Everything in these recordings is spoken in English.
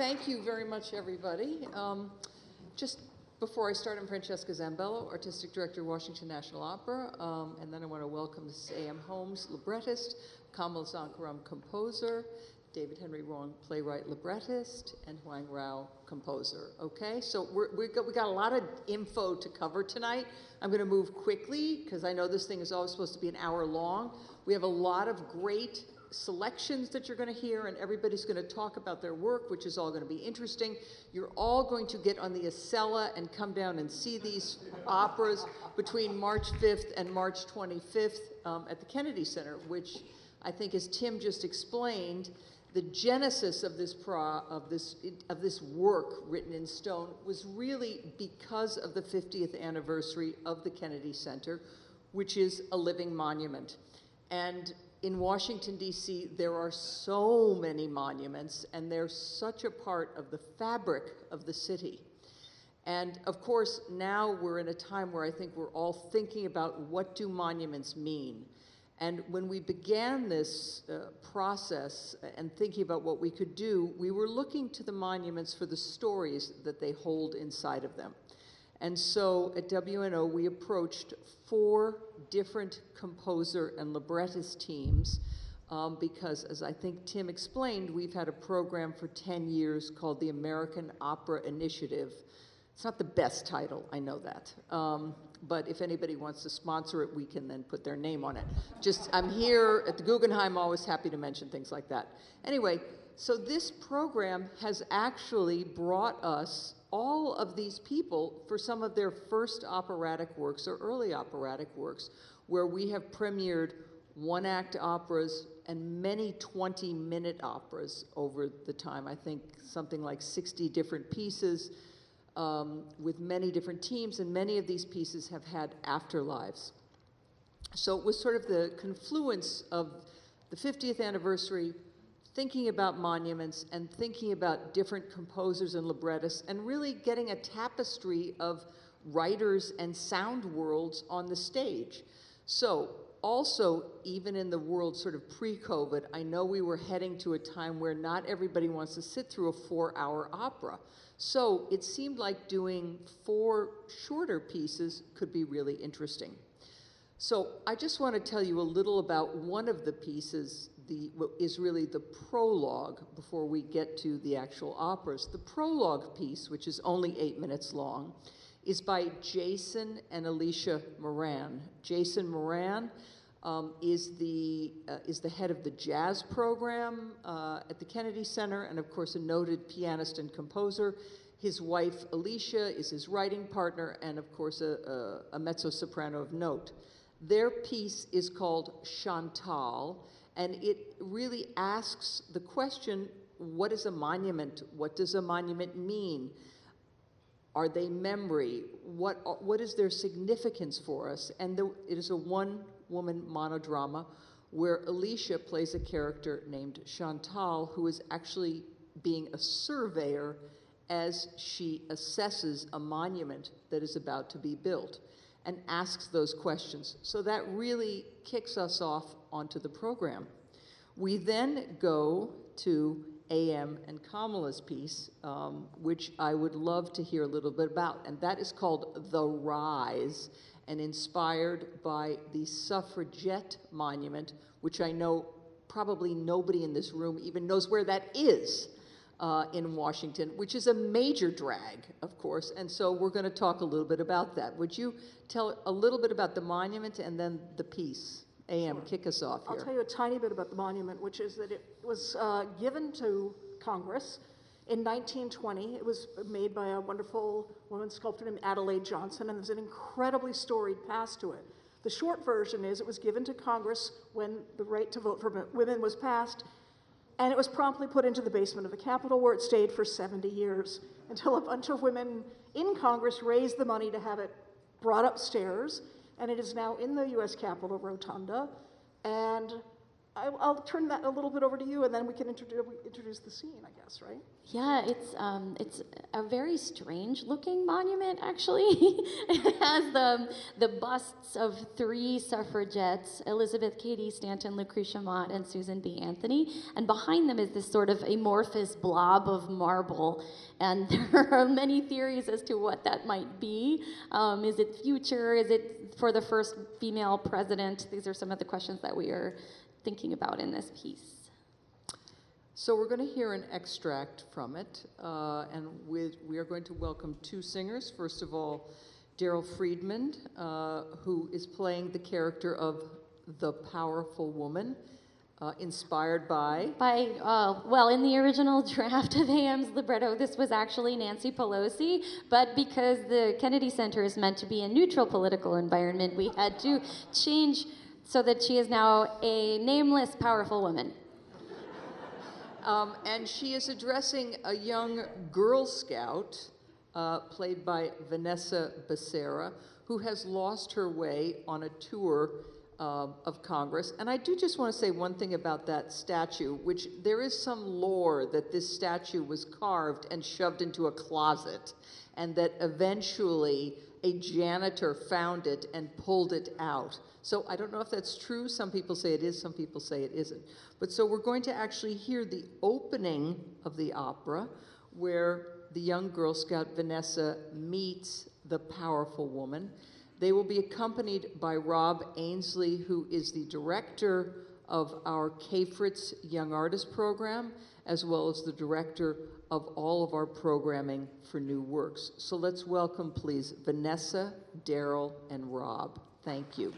Thank you very much, everybody. Just before I start, I'm Francesca Zambello, Artistic Director, Washington National Opera, and then I want to welcome Mrs. A.M. Holmes, librettist, Kamala Sankaram, composer, David Henry Hwang, playwright, librettist, and Huang Ruo, composer. Okay, so we got a lot of info to cover tonight. I'm going to move quickly because I know this thing is always supposed to be an hour long. We have a lot of great selections that you're going to hear, and everybody's going to talk about their work, which is all going to be interesting. You're all going to get on the Acela and come down and see these operas between March 5th and March 25th at the Kennedy Center, which I think, as Tim just explained, the genesis of this work written in stone was really because of the 50th anniversary of the Kennedy Center, which is a living monument. And in Washington, D.C., there are so many monuments, and they're such a part of the fabric of the city. And of course, now we're in a time where I think we're all thinking about what do monuments mean. And when we began this process and thinking about what we could do, we were looking to the monuments for the stories that they hold inside of them. And so at WNO, we approached 4 different composer and librettist teams because, as I think Tim explained, we've had a program for 10 years called the American Opera Initiative. It's not the best title, I know that. But if anybody wants to sponsor it, we can then put their name on it. I'm here at the Guggenheim, always happy to mention things like that. Anyway, so this program has actually brought us all of these people for some of their first operatic works or early operatic works, where we have premiered 1-act operas and many 20-minute operas over the time. I think something like 60 different pieces with many different teams, and many of these pieces have had afterlives. So it was sort of the confluence of the 50th anniversary, thinking about monuments and thinking about different composers and librettists, and really getting a tapestry of writers and sound worlds on the stage. So also, even in the world sort of pre-COVID, I know we were heading to a time where not everybody wants to sit through a 4-hour opera. So it seemed like doing 4 shorter pieces could be really interesting. So I just want to tell you a little about one of the pieces, what is really the prologue before we get to the actual operas. The prologue piece, which is only 8 minutes long, is by Jason and Alicia Moran. Jason Moran is the head of the jazz program at the Kennedy Center, and of course a noted pianist and composer. His wife, Alicia, is his writing partner, and of course a mezzo-soprano of note. Their piece is called Chantal, and it really asks the question, what is a monument? What does a monument mean? Are they memory? What is their significance for us? And it is a 1-woman monodrama where Alicia plays a character named Chantal, who is actually being a surveyor as she assesses a monument that is about to be built, and asks those questions. So that really kicks us off onto the program. We then go to A.M. and Kamala's piece, which I would love to hear a little bit about, and that is called The Rise, and inspired by the suffragette monument, which I know probably nobody in this room even knows where that is in Washington, which is a major drag, of course, and so we're going to talk a little bit about that. Would you tell a little bit about the monument and then the piece? A.M., sure. Kick us off here. I'll tell you a tiny bit about the monument, which is that it was given to Congress in 1920. It was made by a wonderful woman sculptor named Adelaide Johnson, and there's an incredibly storied past to it. The short version is it was given to Congress when the right to vote for women was passed, and it was promptly put into the basement of the Capitol, where it stayed for 70 years, until a bunch of women in Congress raised the money to have it brought upstairs, and it is now in the U.S. Capitol Rotunda. And I'll turn that a little bit over to you, and then we can introduce the scene, I guess, right? Yeah, it's a very strange looking monument, actually. It has the busts of 3 suffragettes, Elizabeth Cady Stanton, Lucretia Mott, and Susan B. Anthony, and behind them is this sort of amorphous blob of marble, and there are many theories as to what that might be. Is it future? Is it for the first female president? These are some of the questions that we are thinking about in this piece. So we're going to hear an extract from it, and we are going to welcome 2 singers. First of all, Daryl Friedman, who is playing the character of the powerful woman, inspired by... Well, in the original draft of A.M.'s libretto, this was actually Nancy Pelosi, but because the Kennedy Center is meant to be a neutral political environment, we had to change so that she is now a nameless, powerful woman. And she is addressing a young Girl Scout, played by Vanessa Becerra, who has lost her way on a tour of Congress. And I do just want to say one thing about that statue, which there is some lore that this statue was carved and shoved into a closet, and that eventually a janitor found it and pulled it out. So I don't know if that's true. Some people say it is, some people say it isn't. But so we're going to actually hear the opening of the opera, where the young Girl Scout Vanessa meets the powerful woman. They will be accompanied by Rob Ainsley, who is the director of our K-Fritz Young Artist Program, as well as the director of all of our programming for new works. So let's welcome, please, Vanessa, Daryl, and Rob. Thank you.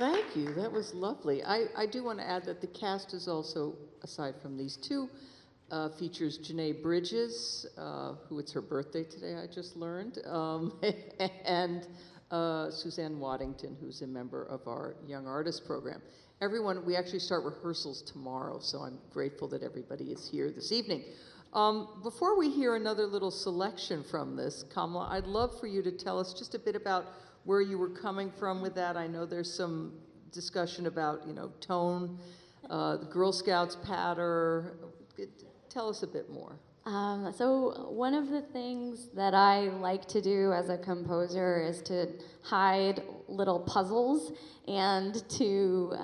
Thank you. That was lovely. I do want to add that the cast is also, aside from these two, features Janae Bridges, who it's her birthday today, I just learned, and Suzanne Waddington, who's a member of our Young Artist Program. Everyone, we actually start rehearsals tomorrow, so I'm grateful that everybody is here this evening. Before we hear another little selection from this, Kamala, I'd love for you to tell us just a bit about where you were coming from with that. I know there's some discussion about, tone, the Girl Scouts patter. Tell us a bit more. So one of the things that I like to do as a composer is to hide little puzzles and to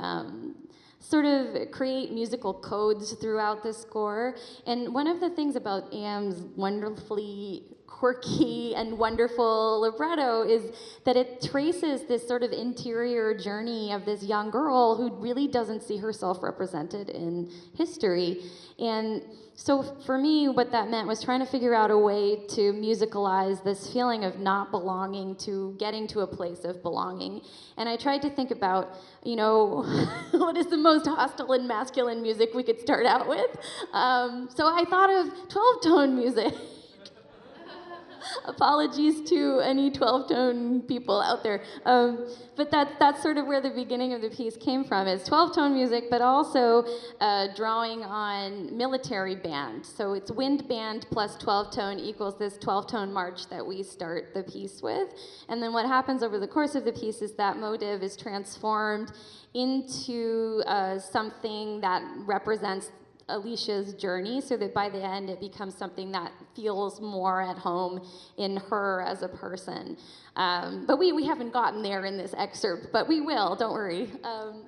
sort of create musical codes throughout the score. And one of the things about A.M.'s wonderfully quirky and wonderful libretto is that it traces this sort of interior journey of this young girl who really doesn't see herself represented in history. And so for me, what that meant was trying to figure out a way to musicalize this feeling of not belonging to getting to a place of belonging. And I tried to think about, what is the most hostile and masculine music we could start out with? So I thought of 12-tone music. Apologies to any 12-tone people out there. But that's sort of where the beginning of the piece came from, is 12-tone music, but also drawing on military band. So it's wind band plus 12-tone equals this 12-tone march that we start the piece with. And then what happens over the course of the piece is that motive is transformed into something that represents Alicia's journey, so that by the end it becomes something that feels more at home in her as a person. But we haven't gotten there in this excerpt, but we will, don't worry.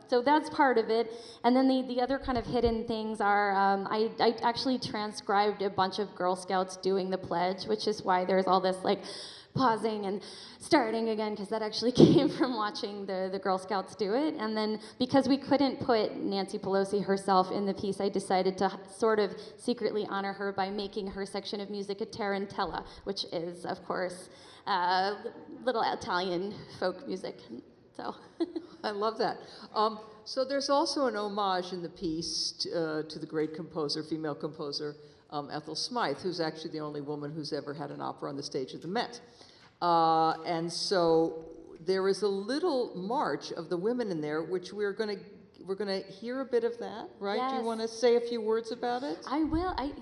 So that's part of it. And then the other kind of hidden things are, I actually transcribed a bunch of Girl Scouts doing the pledge, which is why there's all this pausing and starting again, because that actually came from watching the Girl Scouts do it. And then because we couldn't put Nancy Pelosi herself in the piece, I decided to sort of secretly honor her by making her section of music a tarantella, which is, of course, little Italian folk music. So I love that. So there's also an homage in the piece to the great composer, female composer, Ethel Smythe, who's actually the only woman who's ever had an opera on the stage of the Met. And so there is a little march of the women in there, which we're going to hear a bit of that, right? Yes. Do you want to say a few words about it? I will. I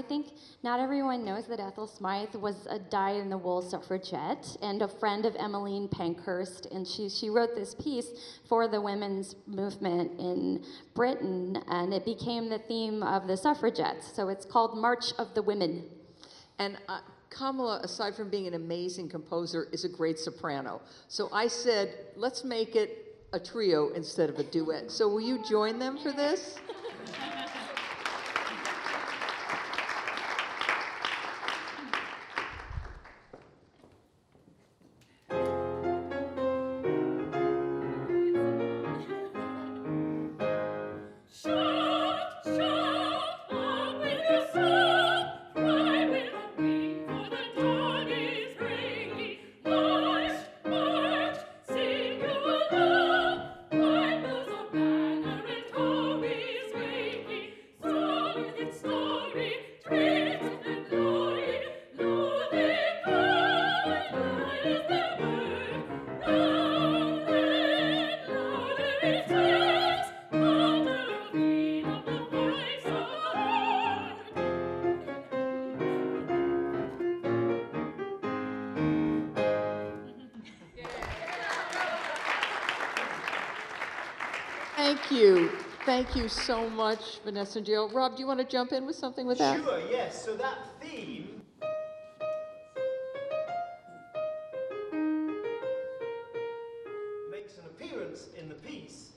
think not everyone knows that Ethel Smythe was a dyed-in-the-wool suffragette and a friend of Emmeline Pankhurst, and she wrote this piece for the women's movement in Britain, and it became the theme of the suffragettes. So it's called March of the Women. And Kamala, aside from being an amazing composer, is a great soprano. So I said, let's make it a trio instead of a duet. So will you join them for this? Thank you. Thank you so much, Vanessa and Jill. Rob, do you want to jump in with something with that? Sure, yes. So that theme makes an appearance in the piece.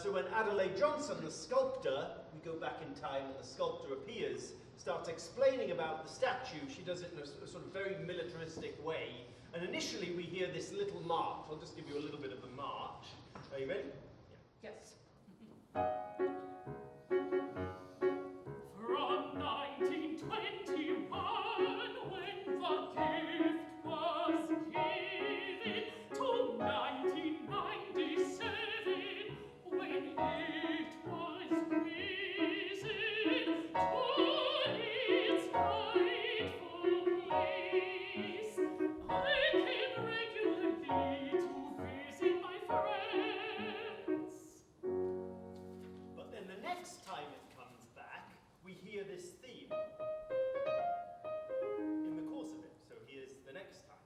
So when Adelaide Johnson, the sculptor, we go back in time and the sculptor appears, starts explaining about the statue, she does it in a sort of very militaristic way. And initially we hear this little march. I'll just give you a little bit of the march. Are you ready? Yeah. Yes. From 1921, when the gift was given, to 1997, when it was risen to its rightful place, I came regularly to visit my friends. But then the next time it comes back, we hear this theme in the course of it. So here's the next time.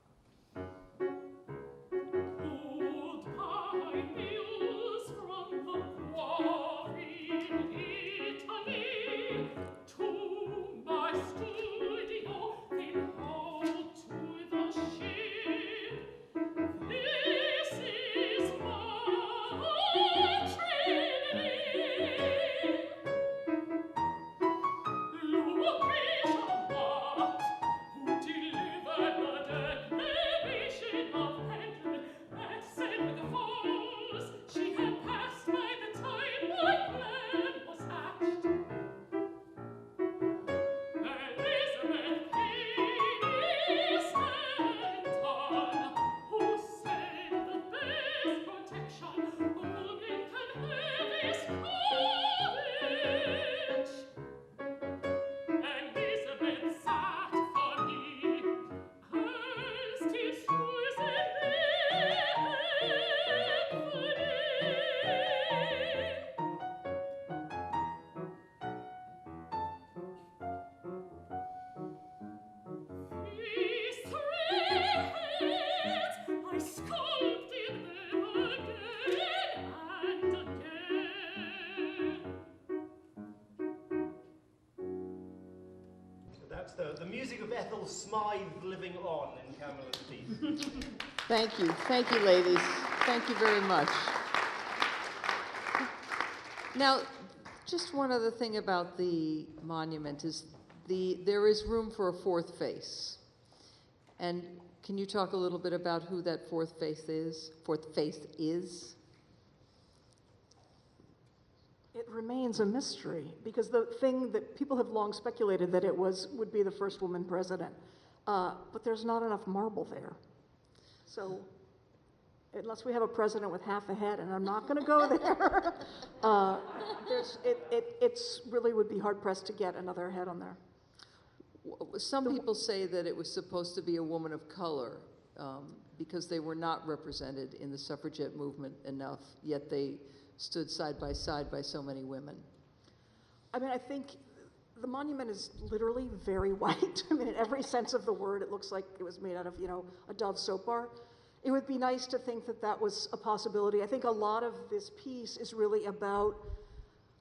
Old pine needles from the quarry in Italy to my studio, then home to the ship. This is my training. Lucretia Marc, who delivered the declaration of Handel and said with the falls she had passed by the time my plan was hatched. Elizabeth Cady Stanton, who said the best protection a woman can have is courage. Elizabeth sat for me, as 'tis Susan These three heads, I sculpted them again and again. So that's the music of Ethel Smythe living on in Kamala's piece. Thank you. Thank you, ladies. Thank you very much. Now, just one other thing about the monument is there is room for a fourth face. And can you talk a little bit about who that fourth faith is? It remains a mystery, because the thing that people have long speculated that it would be the first woman president, but there's not enough marble there. So unless we have a president with half a head, and I'm not going to go there, it's really would be hard pressed to get another head on there. Some people say that it was supposed to be a woman of color because they were not represented in the suffragette movement enough, yet they stood side by so many women. I mean, I think the monument is literally very white. I mean, in every sense of the word, it looks like it was made out of, a Dove soap bar. It would be nice to think that that was a possibility. I think a lot of this piece is really about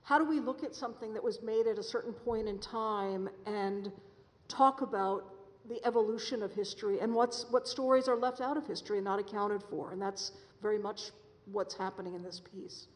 how do we look at something that was made at a certain point in time and talk about the evolution of history and what stories are left out of history and not accounted for. And that's very much what's happening in this piece.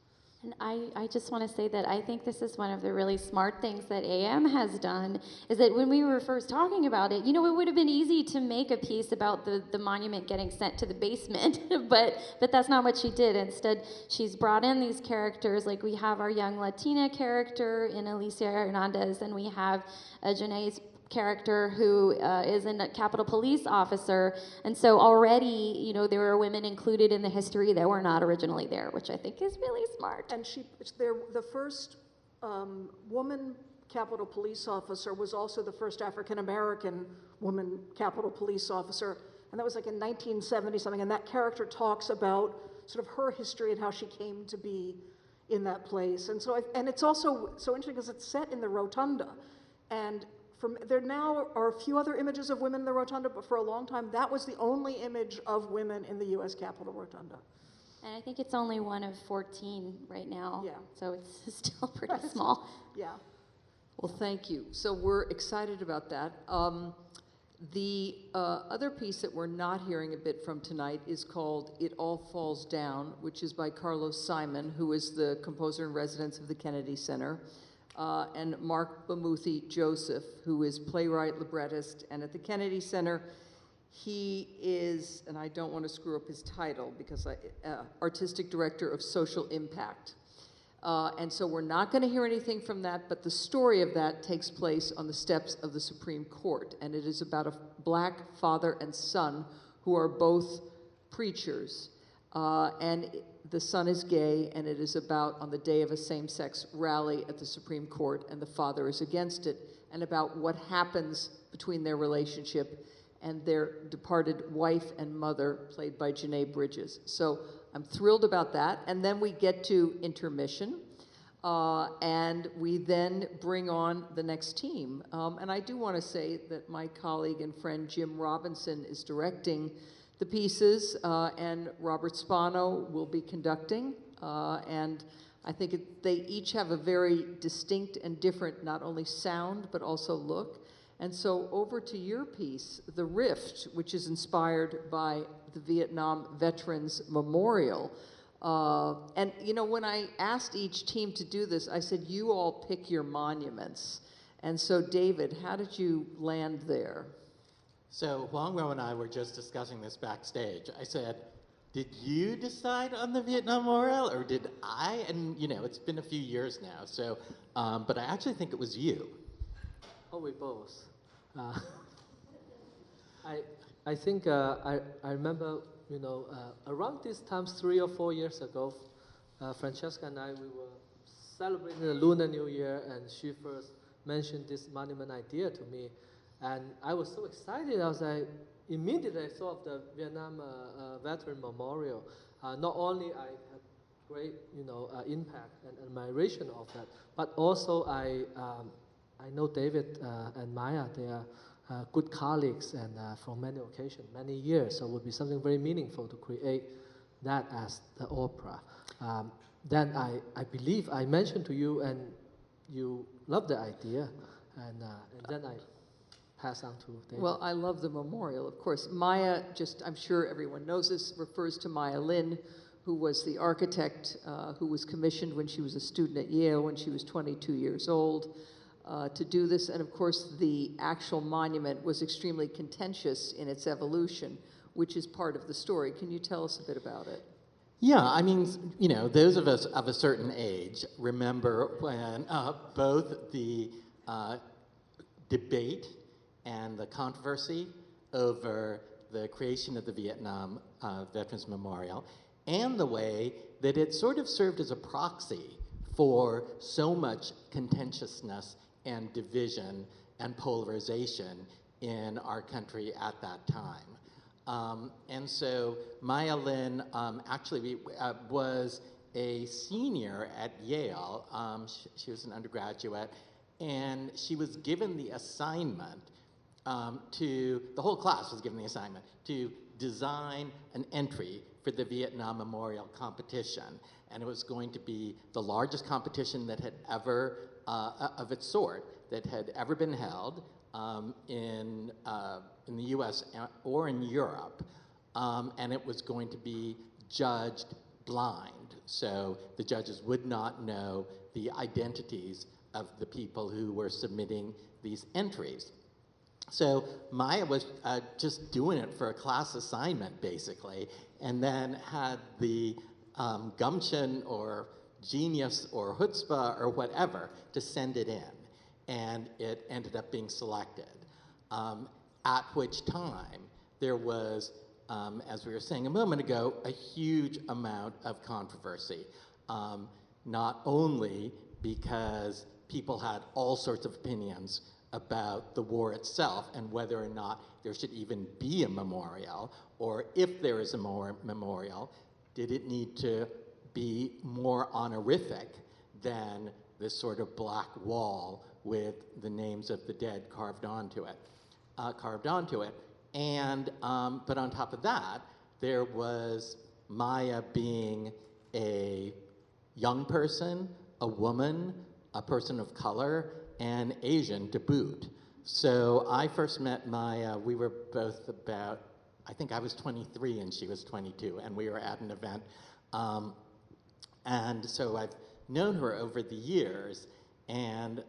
And I just want to say that I think this is one of the really smart things that A.M. has done, is that when we were first talking about it, it would have been easy to make a piece about the monument getting sent to the basement, but that's not what she did. Instead, she's brought in these characters, like we have our young Latina character in Alicia Hernandez, and we have Janae's character who is a Capitol Police officer, and so already, there were women included in the history that were not originally there, which I think is really smart. And the first woman Capitol Police officer was also the first African-American woman Capitol Police officer, and that was like in 1970 something, and that character talks about sort of her history and how she came to be in that place. And so, and it's also so interesting because it's set in the Rotunda, and there now are a few other images of women in the Rotunda, but for a long time, that was the only image of women in the U.S. Capitol Rotunda. And I think it's only one of 14 right now. Yeah. So it's still pretty small. Yeah. Well, thank you. So we're excited about that. The other piece that we're not hearing a bit from tonight is called It All Falls Down, which is by Carlos Simon, who is the composer in residence of the Kennedy Center. And Marc Bamuthi Joseph, who is playwright, librettist, and at the Kennedy Center, he is, and I don't want to screw up his title, because Artistic Director of Social Impact. And so we're not going to hear anything from that, but the story of that takes place on the steps of the Supreme Court, and it is about a black father and son who are both preachers. The son is gay, and it is about on the day of a same-sex rally at the Supreme Court, and the father is against it, and about what happens between their relationship and their departed wife and mother, played by Janae Bridges. So I'm thrilled about that. And then we get to intermission, and we then bring on the next team. And I do want to say that my colleague and friend Jim Robinson is directing the pieces, and Robert Spano will be conducting, and I think they each have a very distinct and different, not only sound, but also look. And so over to your piece, The Rift, which is inspired by the Vietnam Veterans Memorial. And when I asked each team to do this, I said, you all pick your monuments. And so David, how did you land there? So Huang Ruo and I were just discussing this backstage. I said, did you decide on the Vietnam Memorial, or did I? And it's been a few years now, so, but I actually think it was you. Oh, we both. I think I remember, around this time, 3 or 4 years ago, Francesca and I, we were celebrating the Lunar New Year, and she first mentioned this monument idea to me. And I was so excited. I was like, immediately I thought of the Vietnam Veteran Memorial. Not only I had great, impact and admiration of that, but also I know David and Maya. They are good colleagues, and from many occasions, many years. So it would be something very meaningful to create that as the opera. Then I believe I mentioned to you, and you loved the idea, and then I pass on to David. Well, I love the memorial, of course. Maya, I'm sure everyone knows this, refers to Maya Lin, who was the architect who was commissioned when she was a student at Yale when she was 22 years old. to do this. And of course, the actual monument was extremely contentious in its evolution, which is part of the story. Can you tell us a bit about it? Yeah, I mean, you know, those of us of a certain age remember when both the debate and the controversy over the creation of the Vietnam Veterans Memorial, and the way that it sort of served as a proxy for so much contentiousness and division and polarization in our country at that time. And so Maya Lin actually was a senior at Yale. She was an undergraduate, and she was given the assignment the whole class was given the assignment to design an entry for the Vietnam Memorial competition. And it was going to be the largest competition that had ever, of its sort, that had ever been held in the US or in Europe. And it was going to be judged blind. So the judges would not know the identities of the people who were submitting these entries. So Maya was just doing it for a class assignment, basically, and then had the gumption or genius or chutzpah or whatever to send it in. And it ended up being selected. At which time there was, as we were saying a moment ago, a huge amount of controversy. Not only because people had all sorts of opinions about the war itself and whether or not there should even be a memorial, or if there is a memorial, did it need to be more honorific than this sort of black wall with the names of the dead carved onto it. And, but on top of that, there was Maya being a young person, a woman, a person of color, and Asian to boot. So I first met Maya, we were both about, I think I was 23 and she was 22, and we were at an event. And so I've known her over the years and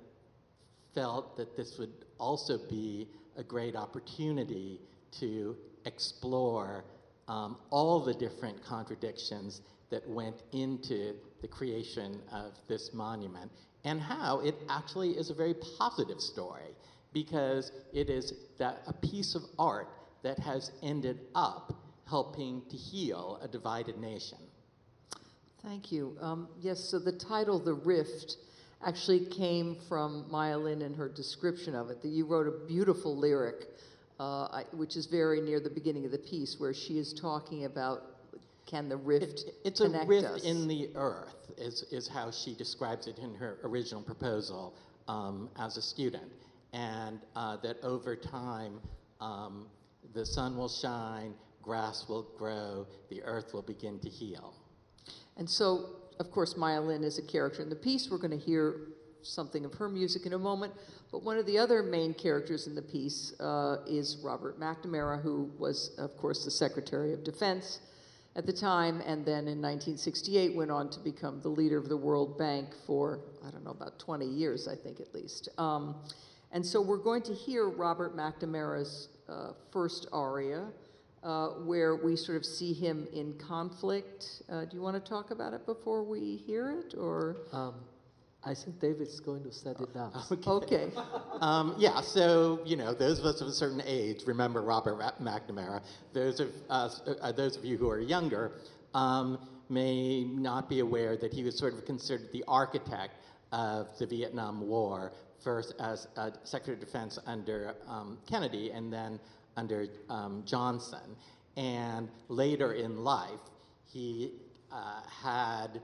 felt that this would also be a great opportunity to explore all the different contradictions that went into the creation of this monument, and how it actually is a very positive story, because it is a piece of art that has ended up helping to heal a divided nation. Thank you. Yes, so the title, The Rift, actually came from Maya Lin and her description of it. That you wrote a beautiful lyric, which is very near the beginning of the piece, where she is talking about, can the rift it's connect a rift us? in the earth, is how she describes it in her original proposal as a student. And that over time, the sun will shine, grass will grow, the earth will begin to heal. And so, of course, Maya Lin is a character in the piece. We're going to hear something of her music in a moment. But one of the other main characters in the piece is Robert McNamara, who was, of course, the Secretary of Defense at the time, and then in 1968 went on to become the leader of the World Bank for, I don't know, about 20 years, I think at least. And so we're going to hear Robert McNamara's first aria, where we sort of see him in conflict. Do you want to talk about it before we hear it, or? I think David's going to set it up. Okay. Yeah, so, you know, those of us of a certain age remember Robert McNamara. Those of you who are younger may not be aware that he was sort of considered the architect of the Vietnam War, first as Secretary of Defense under Kennedy and then under Johnson. And later in life, he had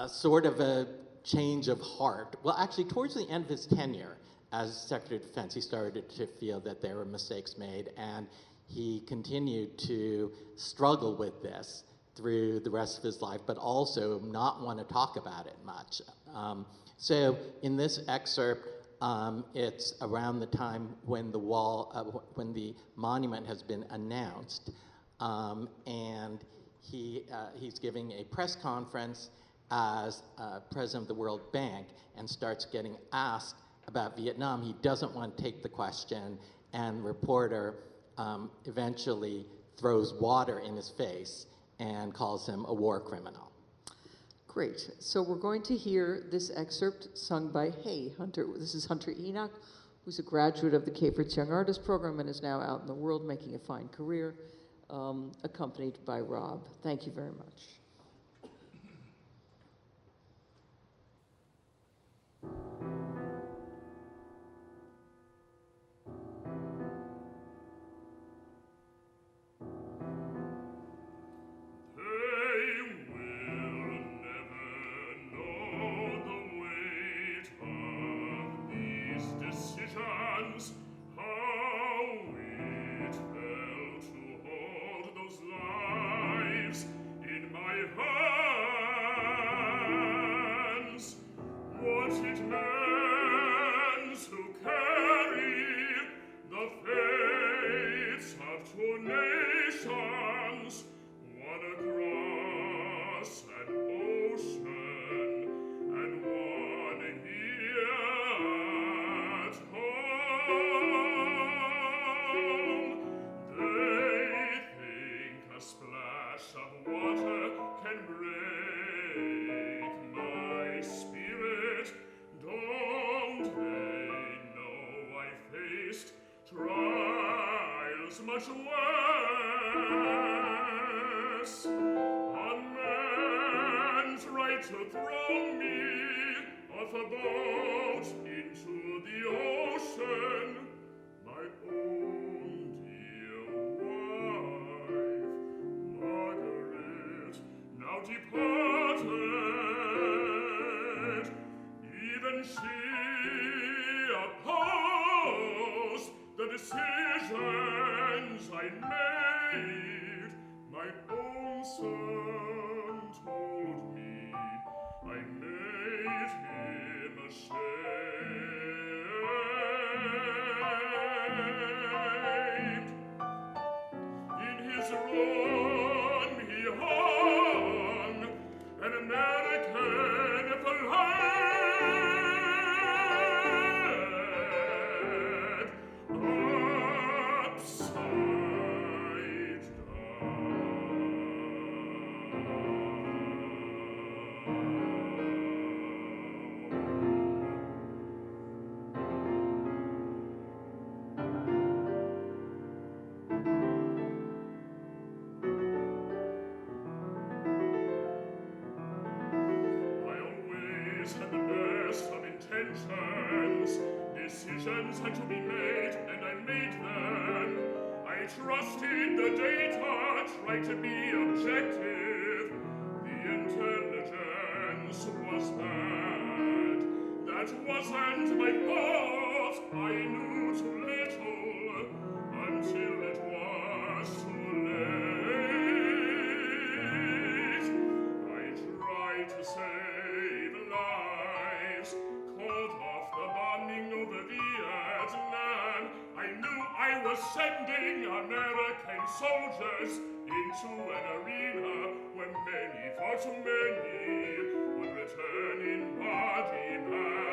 sort of a change of heart. Well, actually, towards the end of his tenure as Secretary of Defense, he started to feel that there were mistakes made, and he continued to struggle with this through the rest of his life, but also not want to talk about it much. So in this excerpt, it's around the time when the when the monument has been announced, and he's giving a press conference as president of the World Bank and starts getting asked about Vietnam, he doesn't want to take the question, and the reporter eventually throws water in his face and calls him a war criminal. Great. So we're going to hear this excerpt sung by Hunter. This is Hunter Enoch, who's a graduate of the Cape Fritz Young Artist Program and is now out in the world making a fine career, accompanied by Rob. Thank you very much. Much worse, a man's right to throw me off a boat into the ocean, my own dear wife, Margaret, now departed, even she opposed the decisions I made. My own son told me I made him ashamed. In his run he hung an American flag upside intentions. Decisions had to be made, and I made them. I trusted the data, tried to be objective. The intelligence was bad. That wasn't my fault. I knew too little until it was too late. I tried to save lives, called off the bombing over Vietnam. I knew I was sending American soldiers into an arena where many, far too many, would return in body bags.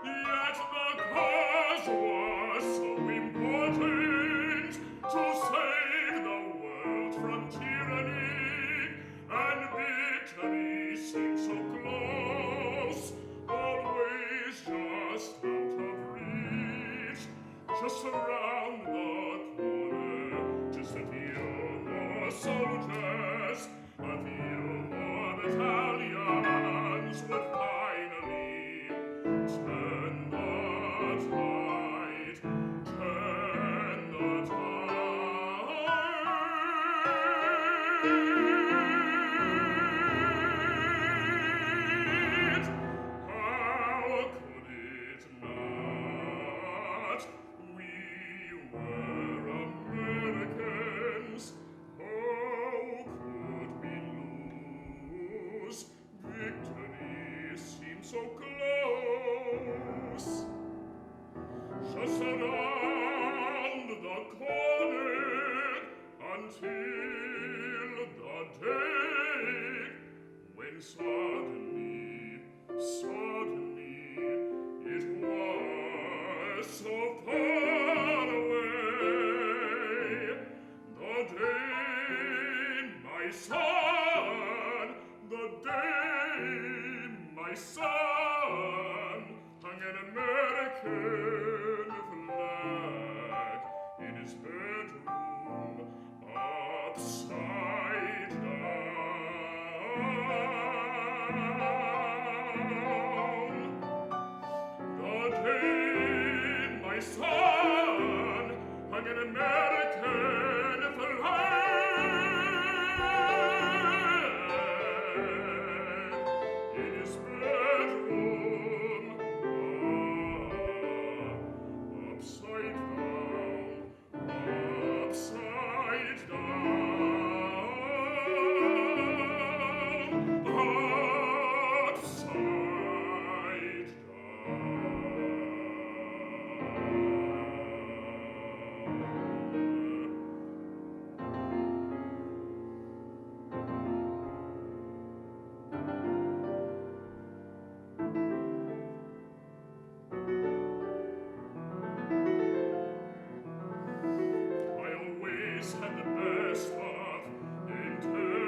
Yet the cause was so important to save the world from tyranny, and victory seemed so close, always just out of reach, just around the corner, just a few more soldiers, a few more battalions would finally turn the tide, turn the tide. How could it not? We were Americans. How could we lose? Victory seemed so close. Just around the corner until the day when suddenly my son hung an American flag in his bedroom upside down. The day my son hung an American flag in his bedroom upside down, upside down, upside I always had the best of intentions.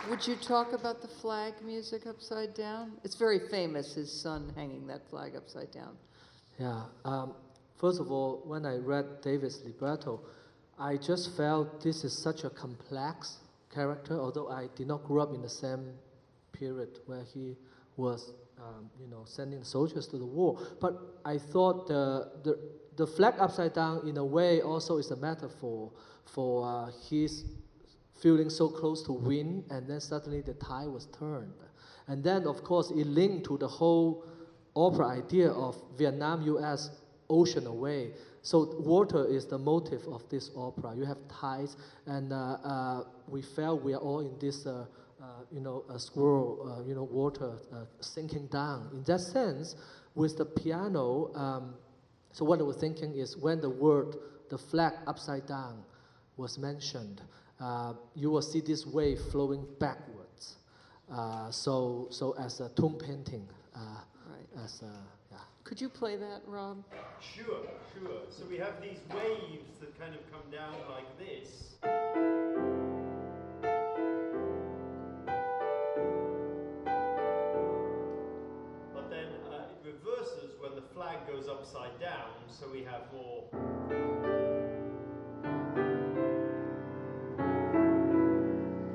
Would you talk about the flag music upside down? It's very famous, his son hanging that flag upside down. Yeah. First of all, when I read David's libretto, I just felt this is such a complex character, although I did not grow up in the same period where he was, sending soldiers to the war. But I thought the flag upside down, in a way, also is a metaphor for his feeling so close to wind, and then suddenly the tide was turned. And then, of course, it linked to the whole opera idea of Vietnam, U.S., ocean away. So water is the motive of this opera. You have tides, and we felt we are all in this, a swirl, water sinking down. In that sense, with the piano, so what I was thinking is when the word, the flag upside down, was mentioned, you will see this wave flowing backwards. So as a tomb painting. Right. Yeah. Could you play that, Rob? Sure. So we have these waves that kind of come down like this. But then it reverses when the flag goes upside down, so we have more.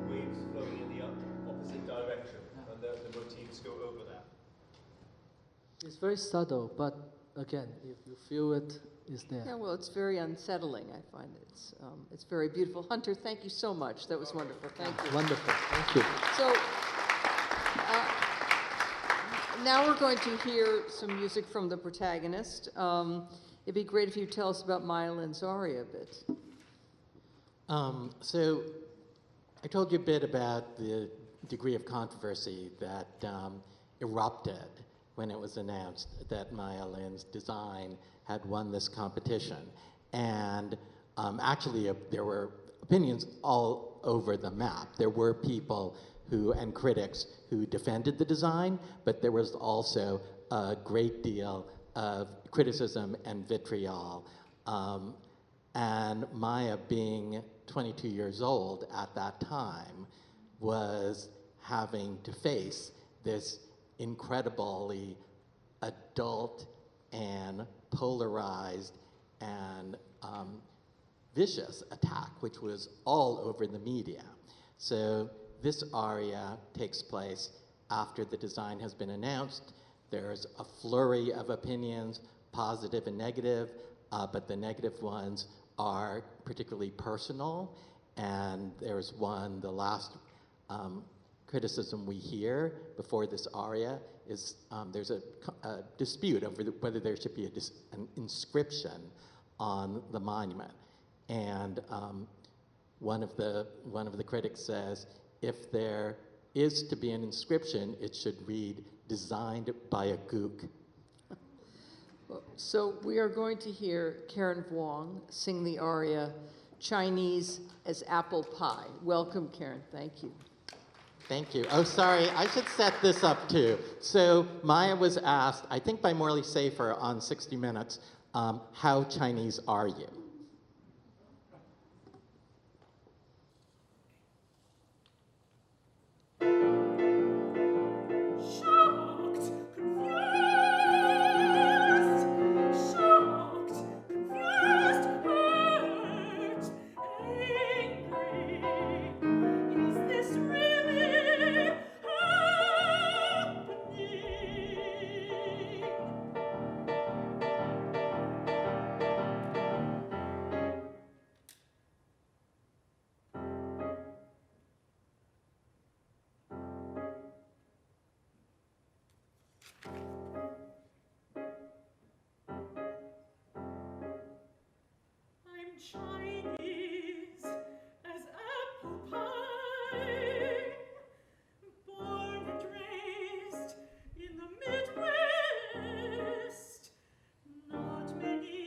Waves flowing in the opposite direction, and the motifs go over that. It's very subtle, but again, if you feel it, it's there. Yeah, well, it's very unsettling, I find. It's very beautiful. Hunter, thank you so much. That was wonderful. Thank you. Wonderful, thank you. So, now we're going to hear some music from the protagonist. It'd be great if you tell us about Maya Lin's aria a bit. So I told you a bit about the degree of controversy that erupted when it was announced that Maya Lin's design had won this competition. And actually, there were opinions all over the map. There were people and critics who defended the design, but there was also a great deal of criticism and vitriol. And Maya, being 22 years old at that time, was having to face this incredibly adult and polarized and vicious attack, which was all over the media. So this aria takes place after the design has been announced. There's a flurry of opinions, positive and negative, but the negative ones are particularly personal. And there's one, the last criticism we hear before this aria is there's a dispute over whether there should be an inscription on the monument. And one of the critics says, if there is to be an inscription, it should read, "Designed by a Gook." So we are going to hear Karen Hwang sing the aria, Chinese as Apple Pie. Welcome, Karen. Thank you. Thank you. Oh, sorry, I should set this up too. So Maya was asked, I think by Morley Safer on 60 Minutes, how Chinese are you? Shocked, confused, hurt, angry. Is this really I'm Chinese as apple pie, born and raised in the Midwest. Not many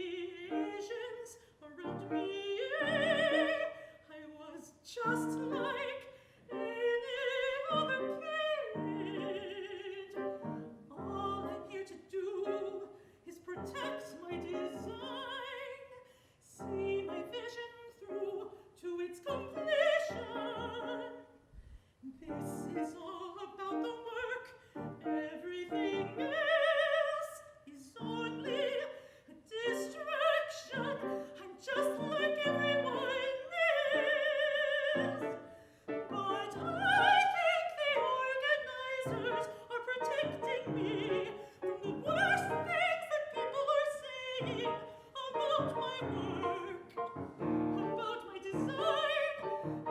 Asians around me. I was just like any other kid. All I'm here to do is protect my design, see my vision through to its completion. This is all about the work. Everything else is only a distraction. I'm just like everyone else. But I think the organizers are protecting me from the worst things that people are saying about my work, about my design,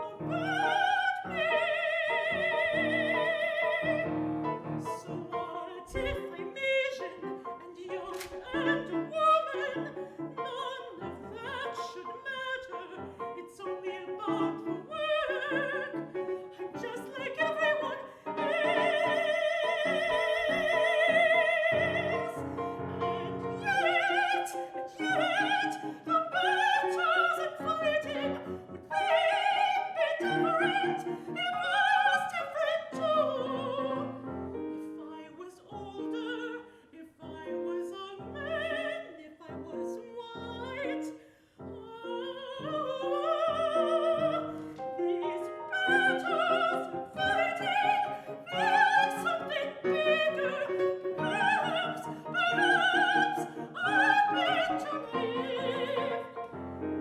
about me. So what if I'm Asian and young and a woman? None of that should matter. It's only about the work. I'm just like everyone else. And yet, the battles I'm fighting would they be different if I was different too? If I was older, if I was a man, if I was white. These battles I'm fighting feel like something bigger. Perhaps I'm meant to live.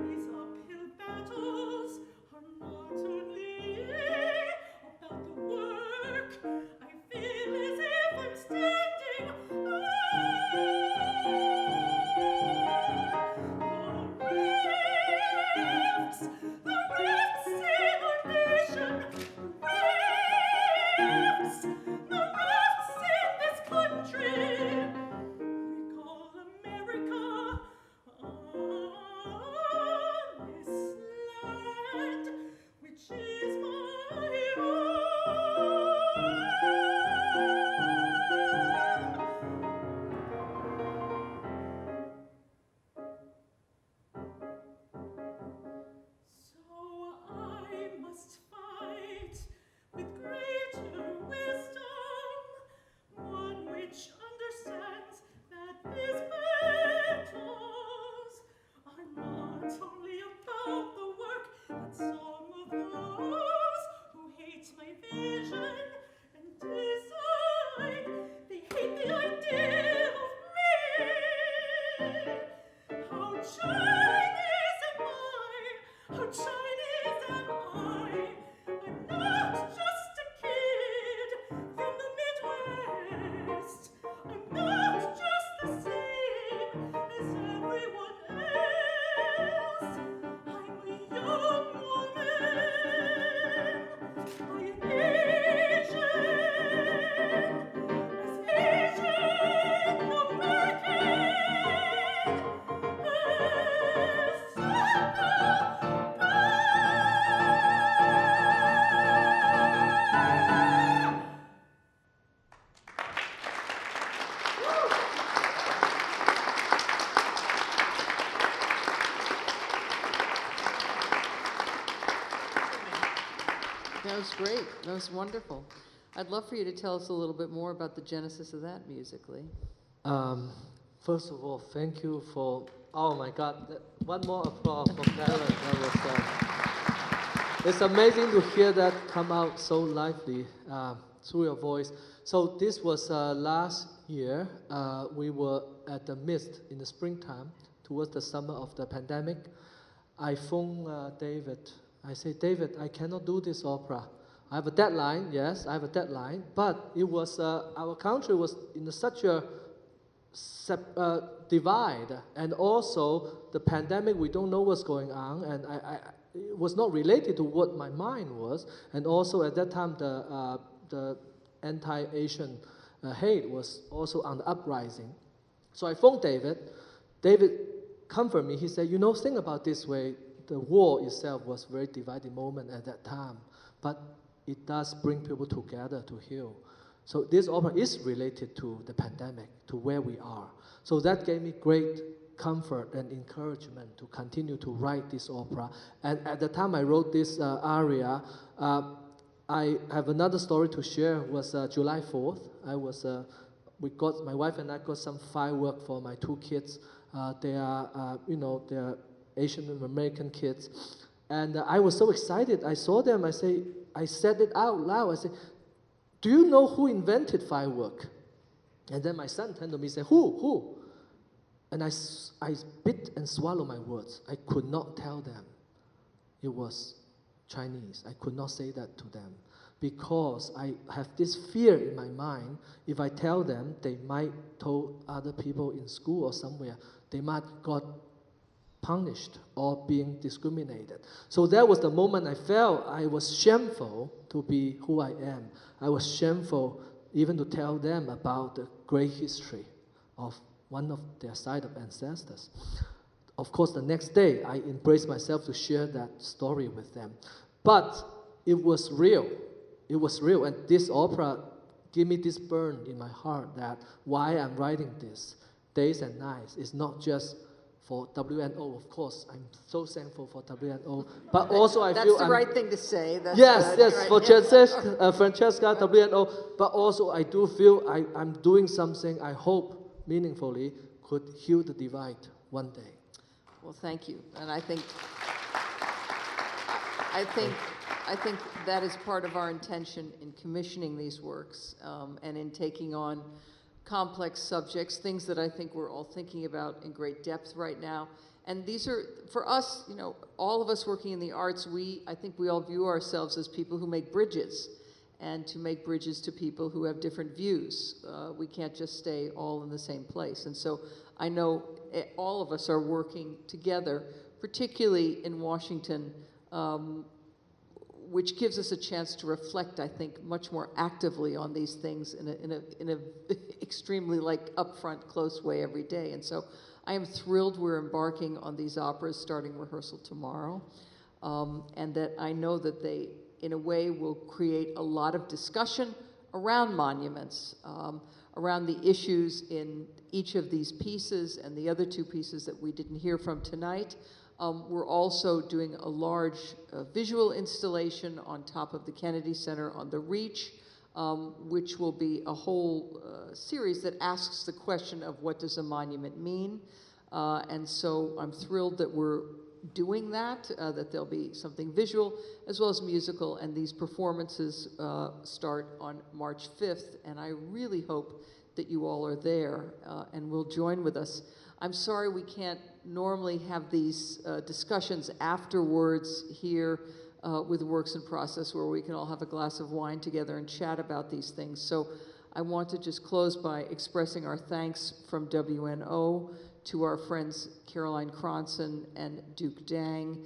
These uphill battles are not only about the work. I feel as if I'm standing the rifts in our nation, the rifts in this country. We call America this land, which is my So I must fight with greater wisdom, one which understands that these battles are not only about the work, but some of those who hate my vision and design, they hate the idea of me. How Chinese am I? How Chinese am I? I'm not just a kid from the Midwest. I'm not just the same as everyone else. I'm a young woman. I am Asian, as Asian American. That was great. That was wonderful. I'd love for you to tell us a little bit more about the genesis of that musically. First of all, thank you for, oh my God, one more applause for Karen. That was, it's amazing to hear that come out so lively through your voice. So this was last year. We were at the midst in the springtime, towards the summer of the pandemic. I phoned David. I say, David, I cannot do this opera. I have a deadline, yes, I have a deadline, but it was, our country was in such a divide, and also the pandemic, we don't know what's going on, and it was not related to what my mind was, and also at that time the anti-Asian hate was also on the uprising. So I phoned David. David comforted me. He said, you know, think about this way, the war itself was a very divided moment at that time, but it does bring people together to heal. So this opera is related to the pandemic, to where we are. So that gave me great comfort and encouragement to continue to write this opera. And at the time I wrote this aria, I have another story to share. It was July 4th. My wife and I got some firework for my two kids. They are Asian American kids. And I was so excited. I saw them. I said it out loud. I said, do you know who invented firework? And then my son turned to me and said, who? And I bit and swallowed my words. I could not tell them it was Chinese. I could not say that to them because I have this fear in my mind. If I tell them, they might tell other people in school or somewhere. They might got punished or being discriminated. So that was the moment I felt I was shameful to be who I am. I was shameful even to tell them about the great history of one of their side of ancestors. Of course, the next day, I embraced myself to share that story with them. But it was real. It was real. And this opera gave me this burn in my heart that why I'm writing this days and nights is not just for WNO, of course. I'm so thankful for WNO. But also I feel That's the right thing to say. That's yes, right. for Francesca, WNO. But also I do feel I'm doing something I hope meaningfully could heal the divide one day. Well, thank you. And I think that is part of our intention in commissioning these works and in taking on complex subjects, things that I think we're all thinking about in great depth right now. And these are, for us, all of us working in the arts, I think we all view ourselves as people who make bridges, and to make bridges to people who have different views. We can't just stay all in the same place. And so I know all of us are working together, particularly in Washington, which gives us a chance to reflect, I think, much more actively on these things in a extremely upfront, close way every day. And so I am thrilled we're embarking on these operas starting rehearsal tomorrow, and that I know that they, in a way, will create a lot of discussion around monuments, around the issues in each of these pieces and the other two pieces that we didn't hear from tonight. We're also doing a large visual installation on top of the Kennedy Center on the Reach, which will be a whole series that asks the question of what does a monument mean? And so I'm thrilled that we're doing that there'll be something visual as well as musical, and these performances start on March 5th, and I really hope that you all are there and will join with us. I'm sorry we can't normally have these discussions afterwards here with Works in Process, where we can all have a glass of wine together and chat about these things. So I want to just close by expressing our thanks from WNO to our friends Caroline Cronson and Duke Dang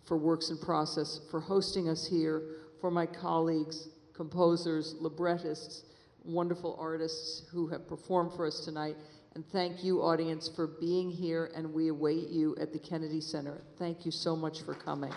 for Works in Process, for hosting us here, for my colleagues, composers, librettists, wonderful artists who have performed for us tonight. And thank you, audience, for being here, and we await you at the Kennedy Center. Thank you so much for coming.